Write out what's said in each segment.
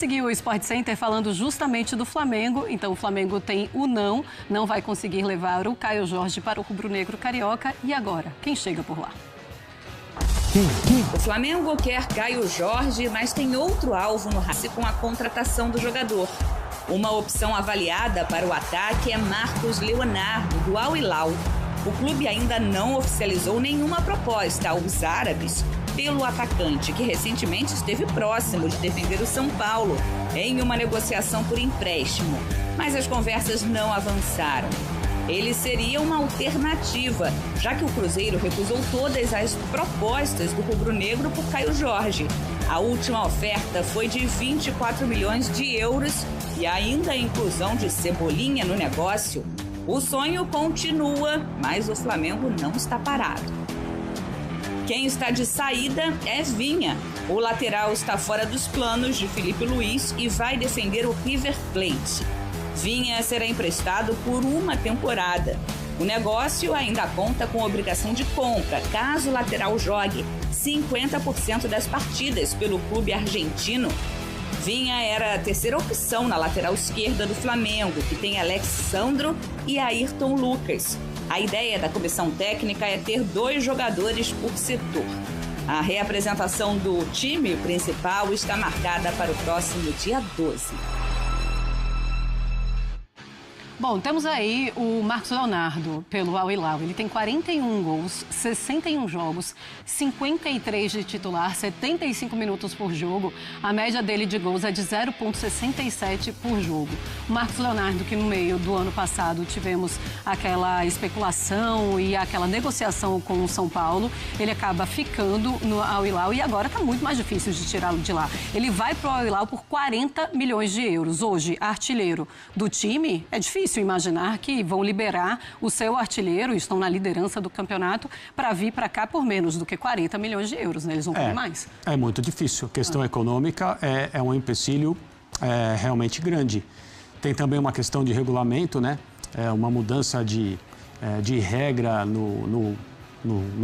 Seguiu o Sport Center falando justamente do Flamengo. Então o Flamengo tem o não vai conseguir levar o Caio Jorge para o rubro-negro carioca. E agora, quem chega por lá? O Flamengo quer Caio Jorge, mas tem outro alvo no radar com a contratação do jogador. Uma opção avaliada para o ataque é Marcos Leonardo, do Al Hilal. O clube ainda não oficializou nenhuma proposta aos árabes pelo atacante, que recentemente esteve próximo de defender o São Paulo em uma negociação por empréstimo, mas as conversas não avançaram. Ele seria uma alternativa, já que o Cruzeiro recusou todas as propostas do rubro-negro por Caio Jorge. A última oferta foi de 24 milhões de euros e ainda a inclusão de Cebolinha no negócio. O sonho continua, mas o Flamengo não está parado. Quem está de saída é Vinha. O lateral está fora dos planos de Felipe Luiz e vai defender o River Plate. Vinha será emprestado por uma temporada. O negócio ainda conta com obrigação de compra, caso o lateral jogue 50% das partidas pelo clube argentino. Vinha era a terceira opção na lateral esquerda do Flamengo, que tem Alex Sandro e Ayrton Lucas. A ideia da comissão técnica é ter 2 jogadores por setor. A reapresentação do time principal está marcada para o próximo dia 12. Bom, temos aí o Marcos Leonardo pelo Al Hilal. Ele tem 41 gols, 61 jogos, 53 de titular, 75 minutos por jogo. A média dele de gols é de 0,67 por jogo. O Marcos Leonardo, que no meio do ano passado tivemos aquela especulação e aquela negociação com o São Paulo, ele acaba ficando no Al Hilal e agora está muito mais difícil de tirá-lo de lá. Ele vai para o Al Hilal por 40 milhões de euros. Hoje, artilheiro do time, é difícil imaginar que vão liberar o seu artilheiro, estão na liderança do campeonato, para vir para cá por menos do que 40 milhões de euros, né? Eles vão querer mais. É muito difícil. A questão econômica é um empecilho realmente grande. Tem também uma questão de regulamento, né? Uma mudança de regra no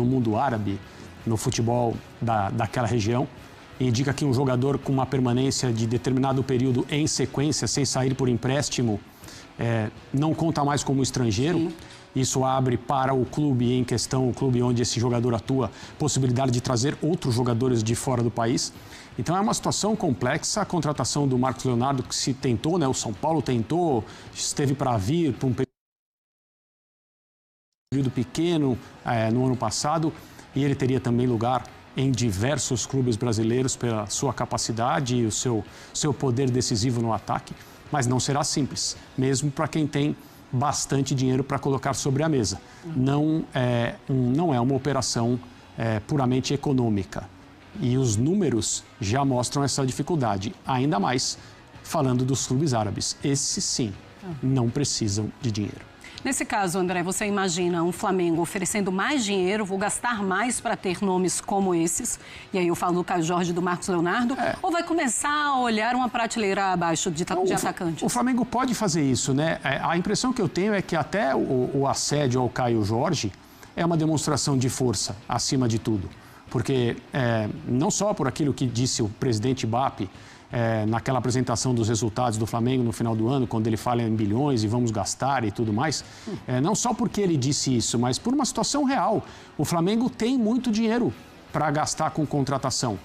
mundo árabe, no futebol daquela região. Indica que um jogador com uma permanência de determinado período em sequência, sem sair por empréstimo, não conta mais como estrangeiro. Sim. Isso abre para o clube em questão, o clube onde esse jogador atua, possibilidade de trazer outros jogadores de fora do país. Então é uma situação complexa. A contratação do Marcos Leonardo, que se tentou, né? O São Paulo tentou, esteve para vir por um período pequeno no ano passado, e ele teria também lugar em diversos clubes brasileiros pela sua capacidade e o seu poder decisivo no ataque. Mas não será simples, mesmo para quem tem bastante dinheiro para colocar sobre a mesa. Não é uma operação puramente econômica. E os números já mostram essa dificuldade, ainda mais falando dos clubes árabes. Esses, sim, não precisam de dinheiro. Nesse caso, André, você imagina um Flamengo oferecendo mais dinheiro, vou gastar mais para ter nomes como esses, e aí eu falo do Caio Jorge e do Marcos Leonardo, ou vai começar a olhar uma prateleira abaixo de atacantes? O Flamengo pode fazer isso, né? A impressão que eu tenho é que até o assédio ao Caio Jorge é uma demonstração de força, acima de tudo. Porque não só por aquilo que disse o presidente BAP, naquela apresentação dos resultados do Flamengo no final do ano, quando ele fala em bilhões e vamos gastar e tudo mais, não só porque ele disse isso, mas por uma situação real. O Flamengo tem muito dinheiro para gastar com contratação.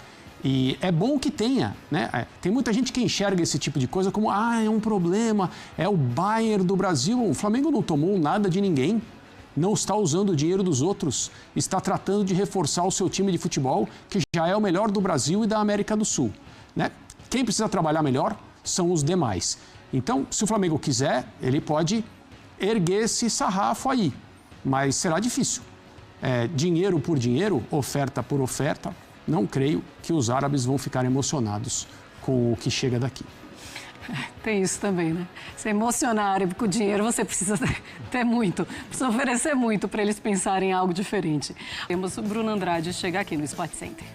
E é bom que tenha, né? Tem muita gente que enxerga esse tipo de coisa como, é um problema, é o Bayern do Brasil. O Flamengo não tomou nada de ninguém, não está usando o dinheiro dos outros, está tratando de reforçar o seu time de futebol, que já é o melhor do Brasil e da América do Sul, né? Quem precisa trabalhar melhor são os demais. Então, se o Flamengo quiser, ele pode erguer esse sarrafo aí, mas será difícil. Dinheiro por dinheiro, oferta por oferta, não creio que os árabes vão ficar emocionados com o que chega daqui. Tem isso também, né? Se emocionar árabe com dinheiro, você precisa ter muito, precisa oferecer muito para eles pensarem em algo diferente. Temos o Bruno Andrade chegar aqui no Sport Center.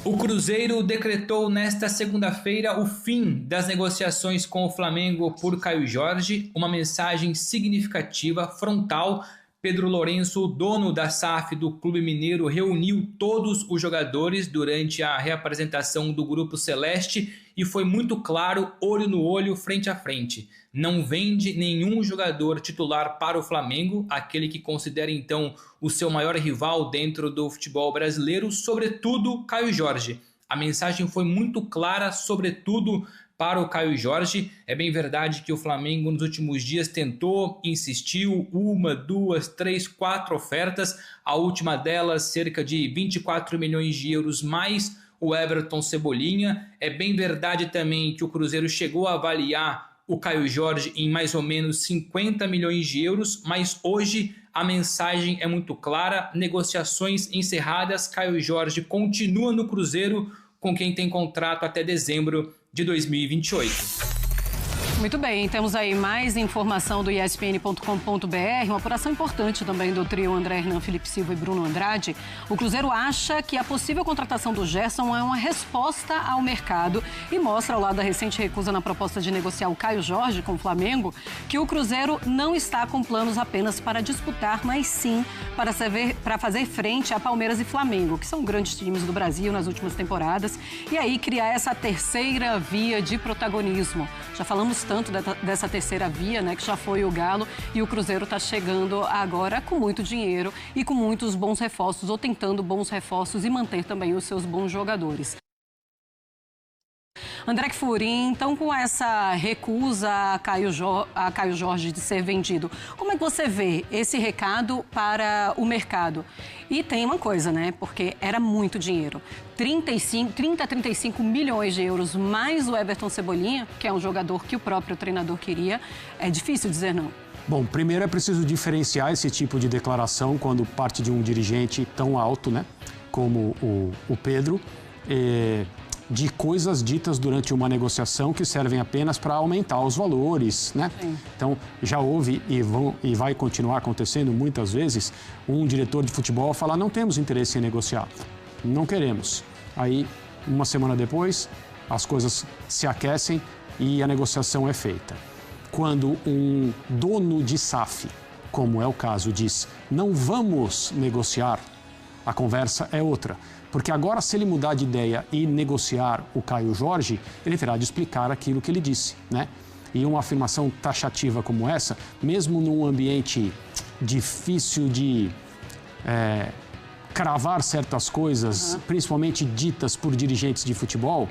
O Cruzeiro decretou nesta segunda-feira o fim das negociações com o Flamengo por Caio Jorge, uma mensagem significativa, frontal, Pedro Lourenço, dono da SAF do Clube Mineiro, reuniu todos os jogadores durante a reapresentação do Grupo Celeste e foi muito claro, olho no olho, frente a frente. Não vende nenhum jogador titular para o Flamengo, aquele que considera então o seu maior rival dentro do futebol brasileiro, sobretudo Caio Jorge. A mensagem foi muito clara, sobretudo para o Caio Jorge. É bem verdade que o Flamengo nos últimos dias tentou, insistiu, 1, 2, 3, 4 ofertas, a última delas cerca de 24 milhões de euros mais o Everton Cebolinha. É bem verdade também que o Cruzeiro chegou a avaliar o Caio Jorge em mais ou menos 50 milhões de euros, mas hoje a mensagem é muito clara, negociações encerradas, Caio Jorge continua no Cruzeiro, com quem tem contrato até dezembro de 2028. Muito bem, temos aí mais informação do ESPN.com.br, uma apuração importante também do trio André Hernan, Felipe Silva e Bruno Andrade. O Cruzeiro acha que a possível contratação do Gerson é uma resposta ao mercado e mostra, ao lado da recente recusa na proposta de negociar o Caio Jorge com o Flamengo, que o Cruzeiro não está com planos apenas para disputar, mas sim para fazer frente a Palmeiras e Flamengo, que são grandes times do Brasil nas últimas temporadas, e aí criar essa terceira via de protagonismo. Já falamos tanto dessa terceira via, né, que já foi o Galo, e o Cruzeiro está chegando agora com muito dinheiro e com muitos bons reforços, ou tentando bons reforços e manter também os seus bons jogadores. André Kfouri, então, com essa recusa a Caio Jorge de ser vendido, como é que você vê esse recado para o mercado? E tem uma coisa, né? Porque era muito dinheiro. 30 a 35 milhões de euros mais o Everton Cebolinha, que é um jogador que o próprio treinador queria. É difícil dizer não. Bom, primeiro é preciso diferenciar esse tipo de declaração quando parte de um dirigente tão alto, né? Como o Pedro. De coisas ditas durante uma negociação que servem apenas para aumentar os valores, né? Sim. Então, já houve e vai continuar acontecendo muitas vezes um diretor de futebol falar: não temos interesse em negociar, não queremos. Aí, uma semana depois, as coisas se aquecem e a negociação é feita. Quando um dono de SAF, como é o caso, diz: não vamos negociar, a conversa é outra. Porque agora, se ele mudar de ideia e negociar o Caio Jorge, ele terá de explicar aquilo que ele disse, né? E uma afirmação taxativa como essa, mesmo num ambiente difícil de cravar certas coisas, principalmente ditas por dirigentes de futebol,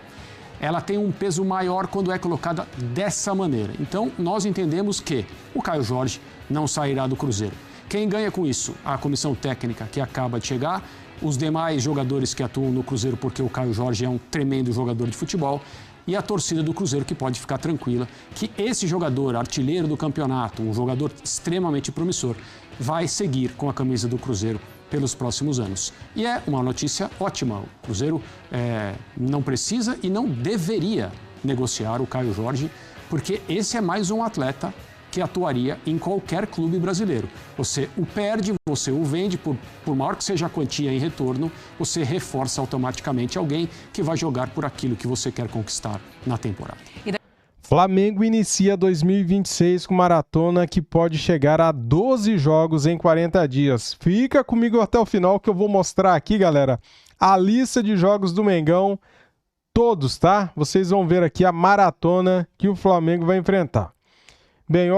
ela tem um peso maior quando é colocada dessa maneira. Então, nós entendemos que o Caio Jorge não sairá do Cruzeiro. Quem ganha com isso? A comissão técnica que acaba de chegar, os demais jogadores que atuam no Cruzeiro, porque o Caio Jorge é um tremendo jogador de futebol, e a torcida do Cruzeiro, que pode ficar tranquila que esse jogador, artilheiro do campeonato, um jogador extremamente promissor, vai seguir com a camisa do Cruzeiro pelos próximos anos. E é uma notícia ótima. O Cruzeiro não precisa e não deveria negociar o Caio Jorge, porque esse é mais um atleta que atuaria em qualquer clube brasileiro. Você o perde, você o vende, por maior que seja a quantia em retorno, você reforça automaticamente alguém que vai jogar por aquilo que você quer conquistar na temporada. Flamengo inicia 2026 com maratona que pode chegar a 12 jogos em 40 dias. Fica comigo até o final que eu vou mostrar aqui, galera, a lista de jogos do Mengão, todos, tá? Vocês vão ver aqui a maratona que o Flamengo vai enfrentar. Bem,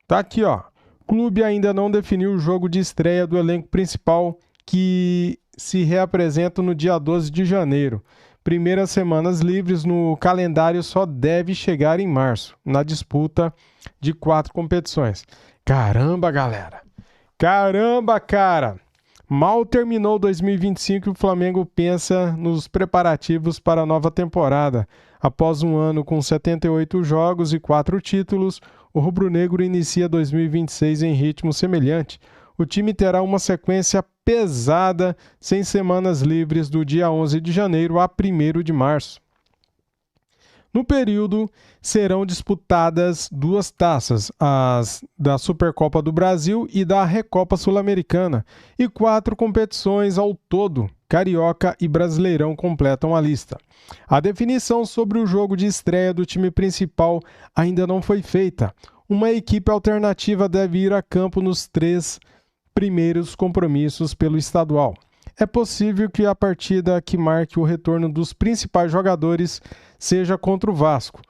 tá aqui, O clube ainda não definiu o jogo de estreia do elenco principal que se reapresenta no dia 12 de janeiro. Primeiras semanas livres no calendário só deve chegar em março, na disputa de 4 competições. Caramba, galera! Caramba, cara! Mal terminou 2025 e o Flamengo pensa nos preparativos para a nova temporada. Após um ano com 78 jogos e 4 títulos, o rubro-negro inicia 2026 em ritmo semelhante. O time terá uma sequência pesada, sem semanas livres do dia 11 de janeiro a 1º de março. No período, serão disputadas 2 taças, as da Supercopa do Brasil e da Recopa Sul-Americana, e 4 competições ao todo. Carioca e Brasileirão completam a lista. A definição sobre o jogo de estreia do time principal ainda não foi feita. uma equipe alternativa deve ir a campo nos 3 primeiros compromissos pelo estadual. É possível que a partida que marque o retorno dos principais jogadores seja contra o Vasco,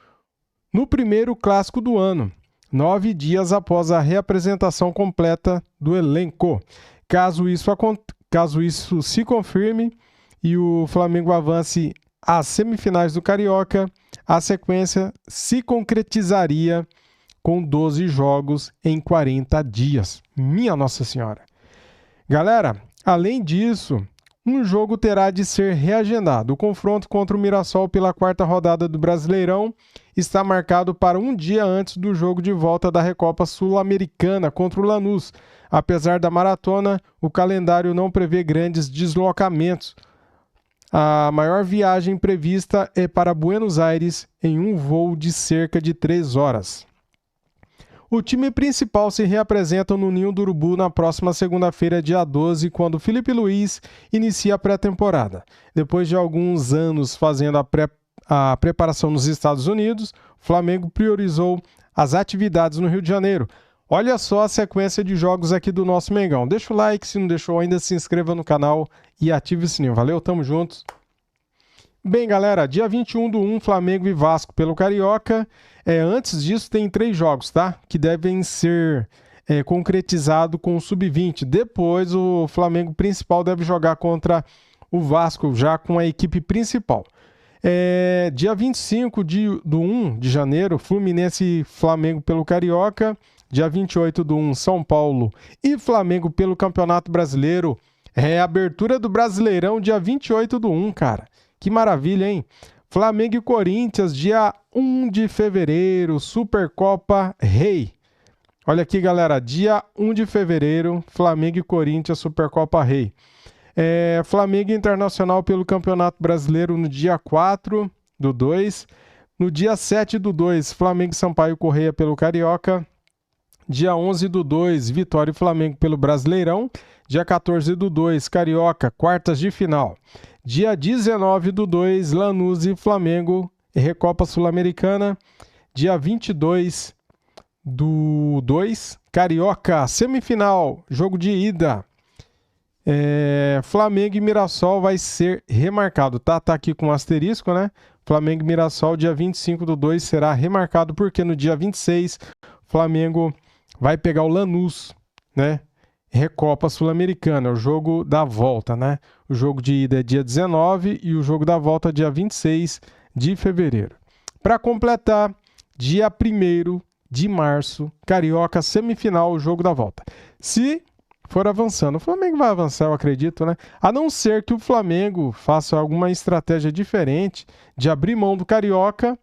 no primeiro clássico do ano, 9 dias após a reapresentação completa do elenco. Caso isso se confirme e o Flamengo avance às semifinais do Carioca, a sequência se concretizaria com 12 jogos em 40 dias. Minha Nossa Senhora! Galera, além disso, um jogo terá de ser reagendado. O confronto contra o Mirassol pela 4ª rodada do Brasileirão está marcado para um dia antes do jogo de volta da Recopa Sul-Americana contra o Lanús. Apesar da maratona, o calendário não prevê grandes deslocamentos. A maior viagem prevista é para Buenos Aires em um voo de cerca de 3 horas. O time principal se reapresenta no Ninho do Urubu na próxima segunda-feira, dia 12, quando Felipe Luiz inicia a pré-temporada. Depois de alguns anos fazendo a preparação nos Estados Unidos, o Flamengo priorizou as atividades no Rio de Janeiro. Olha só a sequência de jogos aqui do nosso Mengão. Deixa o like, se não deixou ainda, se inscreva no canal e ative o sininho. Valeu, tamo juntos. Bem, galera, dia 21/1, Flamengo e Vasco pelo Carioca. Antes disso, tem 3 jogos, tá? Que devem ser concretizados com o Sub-20. Depois, o Flamengo principal deve jogar contra o Vasco, já com a equipe principal. Dia 25 do 1 de janeiro, Fluminense e Flamengo pelo Carioca. Dia 28/1, São Paulo e Flamengo pelo Campeonato Brasileiro. Abertura do Brasileirão, dia 28/1, cara. Que maravilha, hein? Flamengo e Corinthians, dia 1 de fevereiro, Supercopa Rei. Olha aqui, galera, dia 1 de fevereiro, Flamengo e Corinthians, Supercopa Rei. Flamengo Internacional pelo Campeonato Brasileiro no dia 4/2. No dia 7/2, Flamengo e Sampaio Corrêa pelo Carioca. Dia 11/2, Vitória e Flamengo pelo Brasileirão. Dia 14/2, Carioca, quartas de final. Dia 19/2, Lanús e Flamengo, Recopa Sul-Americana. Dia 22/2, Carioca, semifinal, jogo de ida. Flamengo e Mirassol vai ser remarcado, tá? Tá aqui com asterisco, né? Flamengo e Mirassol, dia 25/2, será remarcado, porque no dia 26, Flamengo vai pegar o Lanús, né? Recopa Sul-Americana, o jogo da volta, né? O jogo de ida é dia 19 e o jogo da volta dia 26 de fevereiro. Para completar, dia 1º de março, Carioca, semifinal, o jogo da volta. Se for avançando, o Flamengo vai avançar, eu acredito, né? A não ser que o Flamengo faça alguma estratégia diferente de abrir mão do Carioca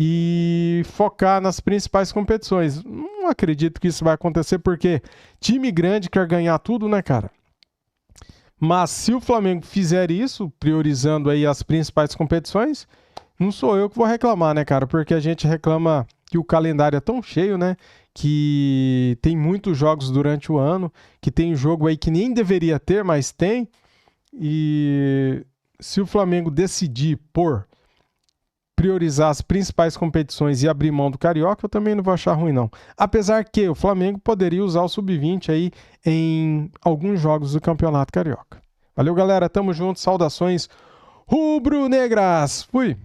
e focar nas principais competições. Não acredito que isso vai acontecer, porque time grande quer ganhar tudo, né, cara? Mas se o Flamengo fizer isso, priorizando aí as principais competições, não sou eu que vou reclamar, né, cara? Porque a gente reclama que o calendário é tão cheio, né? Que tem muitos jogos durante o ano, que tem jogo aí que nem deveria ter, mas tem. E se o Flamengo decidir por priorizar as principais competições e abrir mão do Carioca, eu também não vou achar ruim, não. Apesar que o Flamengo poderia usar o Sub-20 aí em alguns jogos do Campeonato Carioca. Valeu, galera. Tamo junto. Saudações rubro-negras. Fui!